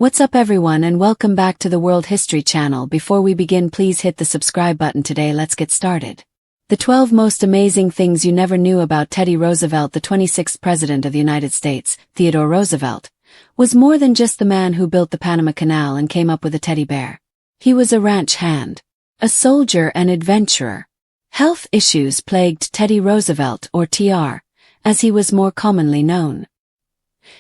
What's up everyone and welcome back to the World History Channel. Before we begin, please hit the subscribe button today. Let's get started. The 12 most amazing things you never knew about Teddy Roosevelt. The 26th President of the United States, Theodore Roosevelt, was more than just the man who built the Panama Canal and came up with a teddy bear. He was a ranch hand, a soldier and adventurer. Health issues plagued Teddy Roosevelt, or TR, as he was more commonly known.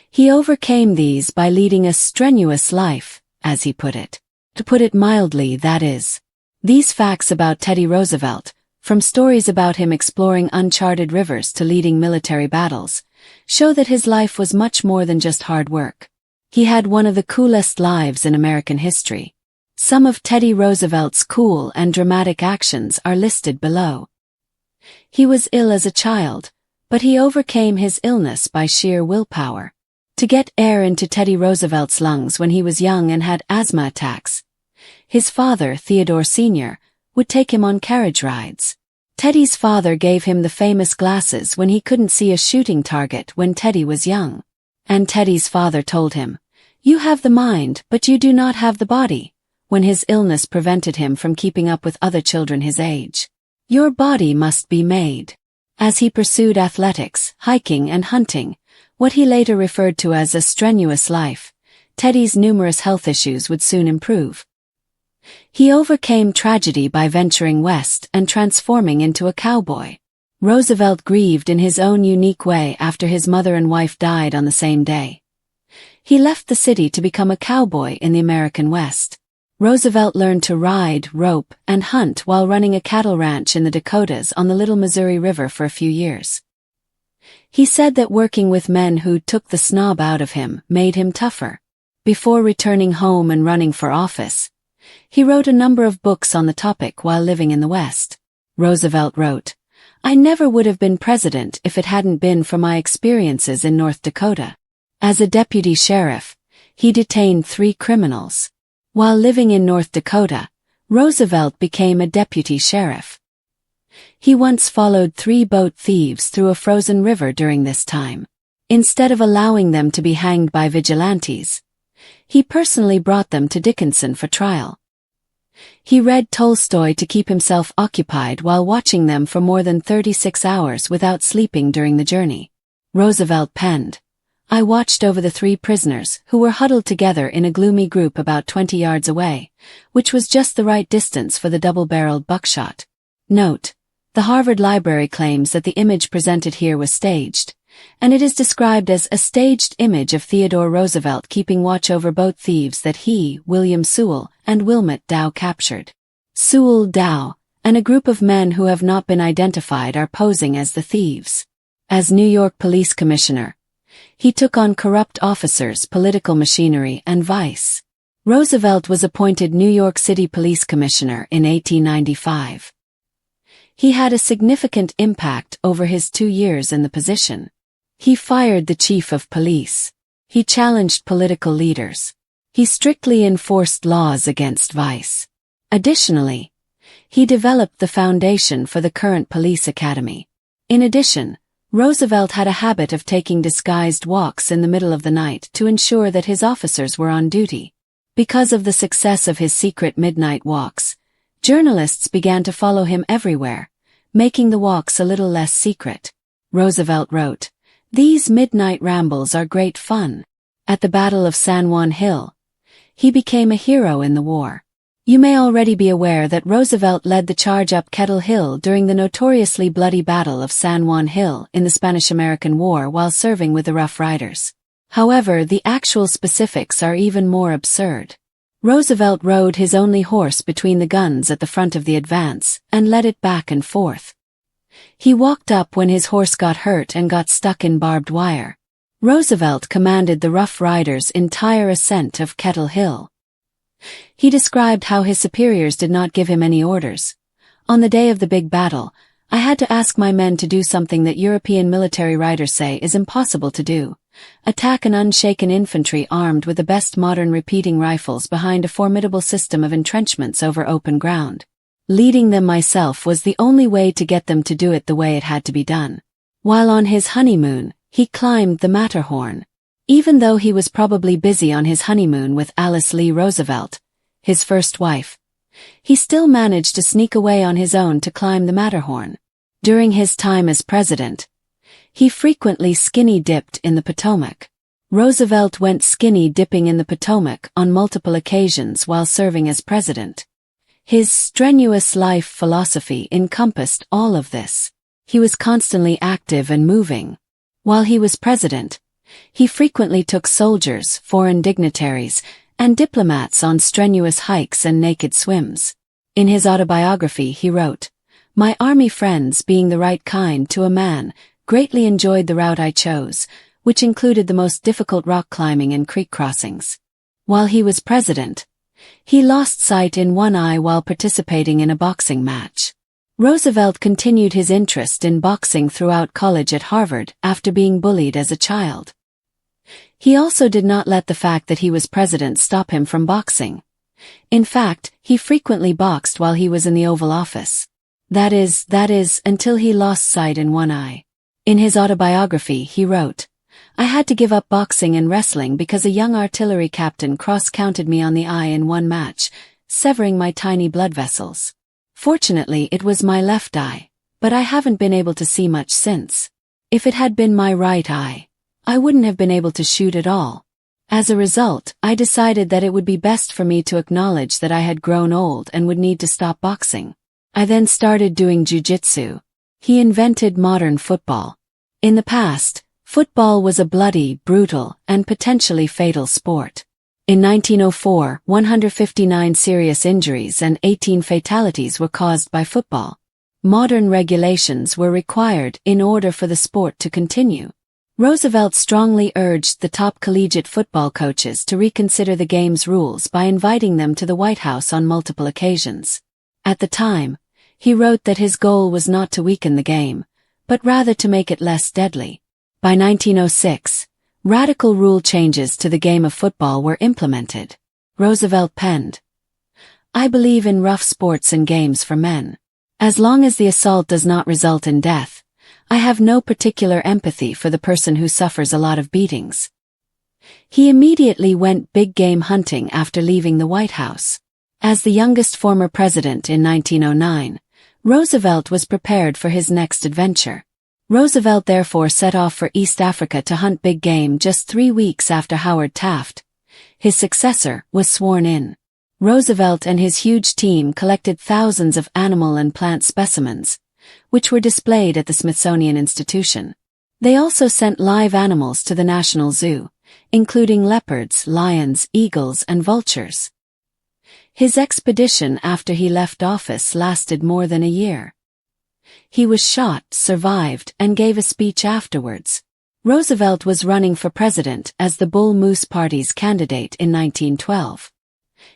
He overcame these by leading a strenuous life, as he put it. To put it mildly, that is. These facts about Teddy Roosevelt, from stories about him exploring uncharted rivers to leading military battles, show that his life was much more than just hard work. He had one of the coolest lives in American history. Some of Teddy Roosevelt's cool and dramatic actions are listed below. He was ill as a child, but he overcame his illness by sheer willpower. To get air into Teddy Roosevelt's lungs when he was young and had asthma attacks, his father, Theodore Sr., would take him on carriage rides. Teddy's father gave him the famous glasses when he couldn't see a shooting target when Teddy was young. And Teddy's father told him, "You have the mind, but you do not have the body," when his illness prevented him from keeping up with other children his age. "Your body must be made." As he pursued athletics, hiking and hunting, what he later referred to as a strenuous life, Teddy's numerous health issues would soon improve. He overcame tragedy by venturing west and transforming into a cowboy. Roosevelt grieved in his own unique way after his mother and wife died on the same day. He left the city to become a cowboy in the American West. Roosevelt learned to ride, rope, and hunt while running a cattle ranch in the Dakotas on the Little Missouri River for a few years. He said that working with men who took the snob out of him made him tougher. Before returning home and running for office, he wrote a number of books on the topic while living in the West. Roosevelt wrote, "I never would have been president if it hadn't been for my experiences in North Dakota. As a deputy sheriff, he detained 3 criminals. While living in North Dakota, Roosevelt became a deputy sheriff. He once followed 3 boat thieves through a frozen river during this time. Instead of allowing them to be hanged by vigilantes, he personally brought them to Dickinson for trial. He read Tolstoy to keep himself occupied while watching them for more than 36 hours without sleeping during the journey." Roosevelt penned, "I watched over the 3 prisoners who were huddled together in a gloomy group about 20 yards away, which was just the right distance for the double-barreled buckshot." Note: the Harvard Library claims that the image presented here was staged, and it is described as a staged image of Theodore Roosevelt keeping watch over boat thieves that he, William Sewell, and Wilmot Dow captured. Sewell, Dow, and a group of men who have not been identified are posing as the thieves. As New York Police Commissioner, he took on corrupt officers, political machinery, and vice. Roosevelt was appointed New York City Police Commissioner in 1895. He had a significant impact over his 2 years in the position. He fired the chief of police. He challenged political leaders. He strictly enforced laws against vice. Additionally, he developed the foundation for the current police academy. In addition, Roosevelt had a habit of taking disguised walks in the middle of the night to ensure that his officers were on duty. Because of the success of his secret midnight walks, journalists began to follow him everywhere, making the walks a little less secret. Roosevelt wrote, "These midnight rambles are great fun." At the Battle of San Juan Hill, he became a hero in the war. You may already be aware that Roosevelt led the charge up Kettle Hill during the notoriously bloody Battle of San Juan Hill in the Spanish-American War while serving with the Rough Riders. However, the actual specifics are even more absurd. Roosevelt rode his only horse between the guns at the front of the advance and led it back and forth. He walked up when his horse got hurt and got stuck in barbed wire. Roosevelt commanded the Rough Riders' entire ascent of Kettle Hill. He described how his superiors did not give him any orders. "On the day of the big battle, I had to ask my men to do something that European military writers say is impossible to do. Attack an unshaken infantry armed with the best modern repeating rifles behind a formidable system of entrenchments over open ground. Leading them myself was the only way to get them to do it the way it had to be done." While on his honeymoon, he climbed the Matterhorn. Even though he was probably busy on his honeymoon with Alice Lee Roosevelt, his first wife, he still managed to sneak away on his own to climb the Matterhorn. During his time as president, he frequently skinny dipped in the Potomac. Roosevelt went skinny dipping in the Potomac on multiple occasions while serving as president. His strenuous life philosophy encompassed all of this. He was constantly active and moving. While he was president, he frequently took soldiers, foreign dignitaries, and diplomats on strenuous hikes and naked swims. In his autobiography he wrote, "My army friends, being the right kind to a man, greatly enjoyed the route I chose, which included the most difficult rock climbing and creek crossings." While he was president, he lost sight in one eye while participating in a boxing match. Roosevelt continued his interest in boxing throughout college at Harvard after being bullied as a child. He also did not let the fact that he was president stop him from boxing. In fact, he frequently boxed while he was in the Oval Office. That is, until he lost sight in one eye. In his autobiography he wrote, "I had to give up boxing and wrestling because a young artillery captain cross-counted me on the eye in one match, severing my tiny blood vessels. Fortunately it was my left eye, but I haven't been able to see much since. If it had been my right eye, I wouldn't have been able to shoot at all. As a result, I decided that it would be best for me to acknowledge that I had grown old and would need to stop boxing. I then started doing jiu-jitsu." He invented modern football. In the past, football was a bloody, brutal, and potentially fatal sport. In 1904, 159 serious injuries and 18 fatalities were caused by football. Modern regulations were required in order for the sport to continue. Roosevelt strongly urged the top collegiate football coaches to reconsider the game's rules by inviting them to the White House on multiple occasions. At the time, he wrote that his goal was not to weaken the game, but rather to make it less deadly. By 1906, radical rule changes to the game of football were implemented. Roosevelt penned, "I believe in rough sports and games for men. As long as the assault does not result in death, I have no particular empathy for the person who suffers a lot of beatings." He immediately went big game hunting after leaving the White House. As the youngest former president in 1909, Roosevelt was prepared for his next adventure. Roosevelt therefore set off for East Africa to hunt big game just 3 weeks after Howard Taft, his successor, was sworn in. Roosevelt and his huge team collected thousands of animal and plant specimens, which were displayed at the Smithsonian Institution. They also sent live animals to the National Zoo, including leopards, lions, eagles, and vultures. His expedition after he left office lasted more than a year. He was shot, survived, and gave a speech afterwards. Roosevelt was running for president as the Bull Moose Party's candidate in 1912.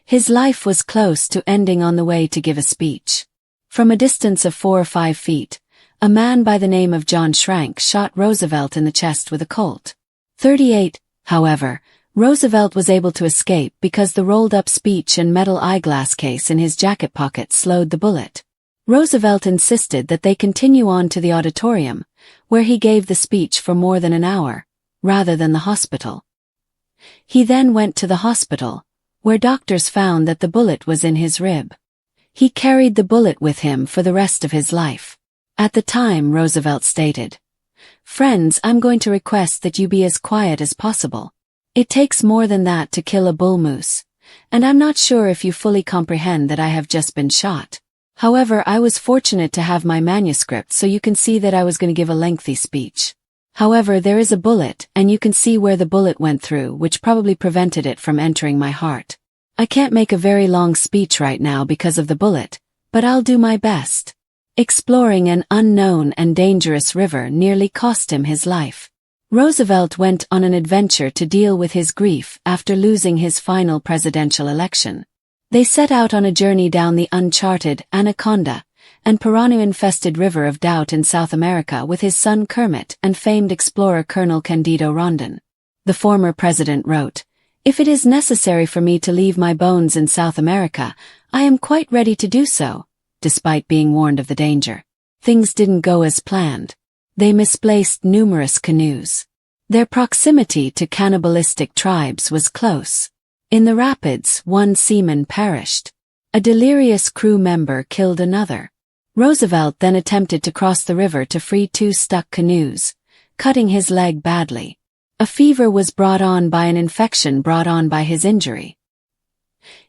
His life was close to ending on the way to give a speech. From a distance of 4 or 5 feet, a man by the name of John Schrank shot Roosevelt in the chest with a Colt. .38, however, Roosevelt was able to escape because the rolled-up speech and metal eyeglass case in his jacket pocket slowed the bullet. Roosevelt insisted that they continue on to the auditorium, where he gave the speech for more than an hour, rather than the hospital. He then went to the hospital, where doctors found that the bullet was in his rib. He carried the bullet with him for the rest of his life. At the time, Roosevelt stated, "Friends, I'm going to request that you be as quiet as possible. It takes more than that to kill a bull moose, and I'm not sure if you fully comprehend that I have just been shot. However, I was fortunate to have my manuscript so you can see that I was going to give a lengthy speech. However, there is a bullet, and you can see where the bullet went through, which probably prevented it from entering my heart. I can't make a very long speech right now because of the bullet, but I'll do my best." Exploring an unknown and dangerous river nearly cost him his life. Roosevelt went on an adventure to deal with his grief after losing his final presidential election. They set out on a journey down the uncharted Anaconda and piranha-infested River of Doubt in South America with his son Kermit and famed explorer Colonel Candido Rondon. The former president wrote, "If it is necessary for me to leave my bones in South America, I am quite ready to do so," despite being warned of the danger. Things didn't go as planned. They misplaced numerous canoes. Their proximity to cannibalistic tribes was close. In the rapids, one seaman perished. A delirious crew member killed another. Roosevelt then attempted to cross the river to free two stuck canoes, cutting his leg badly. A fever was brought on by an infection brought on by his injury.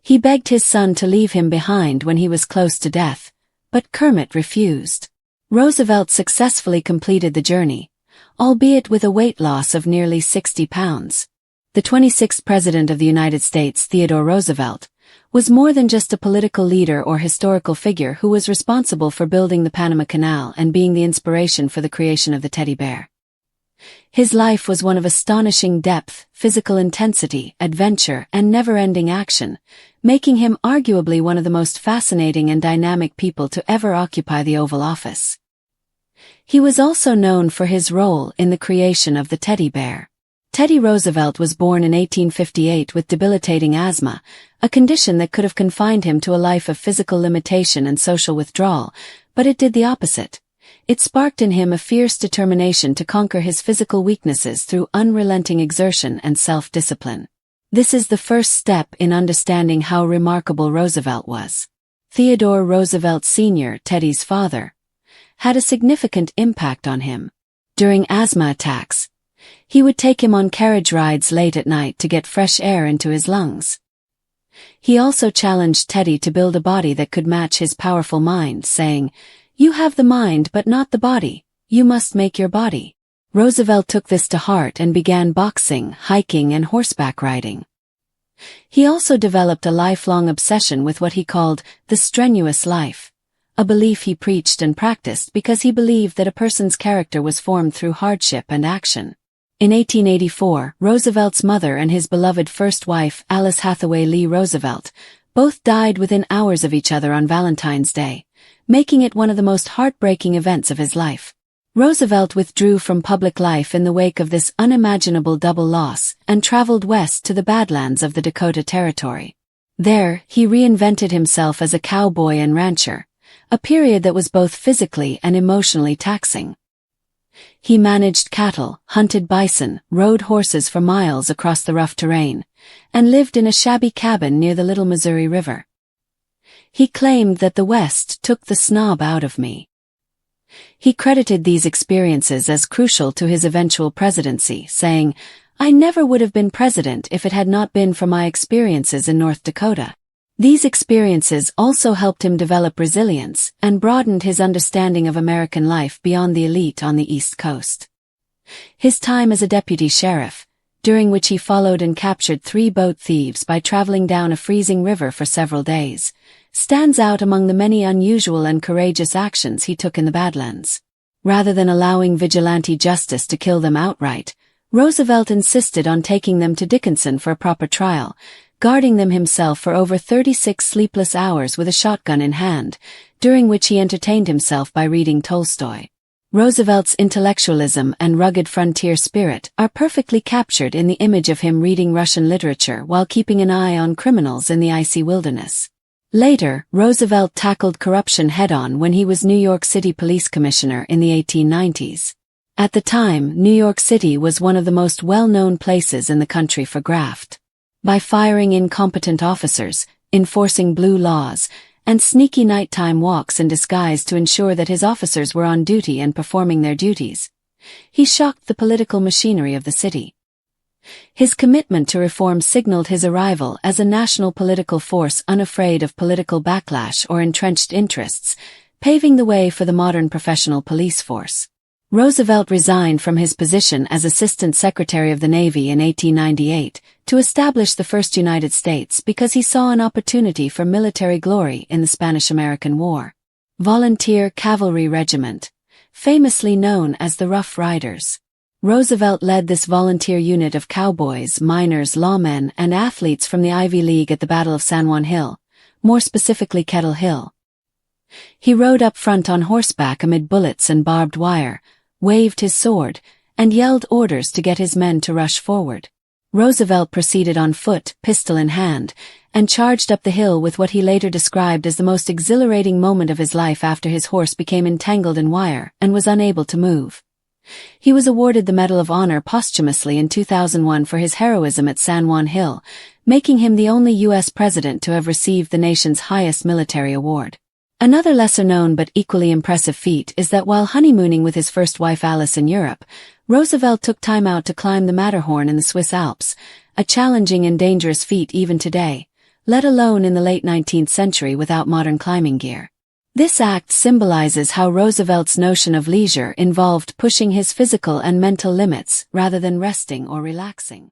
He begged his son to leave him behind when he was close to death, but Kermit refused. Roosevelt successfully completed the journey, albeit with a weight loss of nearly 60 pounds. The 26th President of the United States, Theodore Roosevelt, was more than just a political leader or historical figure who was responsible for building the Panama Canal and being the inspiration for the creation of the teddy bear. His life was one of astonishing depth, physical intensity, adventure, and never-ending action, making him arguably one of the most fascinating and dynamic people to ever occupy the Oval Office. He was also known for his role in the creation of the teddy bear. Teddy Roosevelt was born in 1858 with debilitating asthma, a condition that could have confined him to a life of physical limitation and social withdrawal, but it did the opposite. It sparked in him a fierce determination to conquer his physical weaknesses through unrelenting exertion and self-discipline. This is the first step in understanding how remarkable Roosevelt was. Theodore Roosevelt Sr., Teddy's father, had a significant impact on him. During asthma attacks, he would take him on carriage rides late at night to get fresh air into his lungs. He also challenged Teddy to build a body that could match his powerful mind, saying, "You have the mind but not the body. You must make your body." Roosevelt took this to heart and began boxing, hiking, and horseback riding. He also developed a lifelong obsession with what he called the strenuous life, a belief he preached and practiced because he believed that a person's character was formed through hardship and action. In 1884, Roosevelt's mother and his beloved first wife, Alice Hathaway Lee Roosevelt, both died within hours of each other on Valentine's Day, making it one of the most heartbreaking events of his life. Roosevelt withdrew from public life in the wake of this unimaginable double loss and traveled west to the Badlands of the Dakota Territory. There, he reinvented himself as a cowboy and rancher, a period that was both physically and emotionally taxing. He managed cattle, hunted bison, rode horses for miles across the rough terrain, and lived in a shabby cabin near the Little Missouri River. He claimed that the West took the snob out of me. He credited these experiences as crucial to his eventual presidency, saying, "I never would have been president if it had not been for my experiences in North Dakota." These experiences also helped him develop resilience and broadened his understanding of American life beyond the elite on the East Coast. His time as a deputy sheriff, during which he followed and captured 3 boat thieves by traveling down a freezing river for several days, stands out among the many unusual and courageous actions he took in the Badlands. Rather than allowing vigilante justice to kill them outright, Roosevelt insisted on taking them to Dickinson for a proper trial, guarding them himself for over 36 sleepless hours with a shotgun in hand, during which he entertained himself by reading Tolstoy. Roosevelt's intellectualism and rugged frontier spirit are perfectly captured in the image of him reading Russian literature while keeping an eye on criminals in the icy wilderness. Later, Roosevelt tackled corruption head-on when he was New York City Police Commissioner in the 1890s. At the time, New York City was one of the most well-known places in the country for graft. By firing incompetent officers, enforcing blue laws, and sneaky nighttime walks in disguise to ensure that his officers were on duty and performing their duties, he shocked the political machinery of the city. His commitment to reform signaled his arrival as a national political force unafraid of political backlash or entrenched interests, paving the way for the modern professional police force. Roosevelt resigned from his position as Assistant Secretary of the Navy in 1898 to establish the first United States because he saw an opportunity for military glory in the Spanish-American War. Volunteer Cavalry Regiment, famously known as the Rough Riders. Roosevelt led this volunteer unit of cowboys, miners, lawmen, and athletes from the Ivy League at the Battle of San Juan Hill, more specifically Kettle Hill. He rode up front on horseback amid bullets and barbed wire, waved his sword, and yelled orders to get his men to rush forward. Roosevelt proceeded on foot, pistol in hand, and charged up the hill with what he later described as the most exhilarating moment of his life after his horse became entangled in wire and was unable to move. He was awarded the Medal of Honor posthumously in 2001 for his heroism at San Juan Hill, making him the only U.S. president to have received the nation's highest military award. Another lesser-known but equally impressive feat is that while honeymooning with his first wife Alice in Europe, Roosevelt took time out to climb the Matterhorn in the Swiss Alps, a challenging and dangerous feat even today, let alone in the late 19th century without modern climbing gear. This act symbolizes how Roosevelt's notion of leisure involved pushing his physical and mental limits rather than resting or relaxing.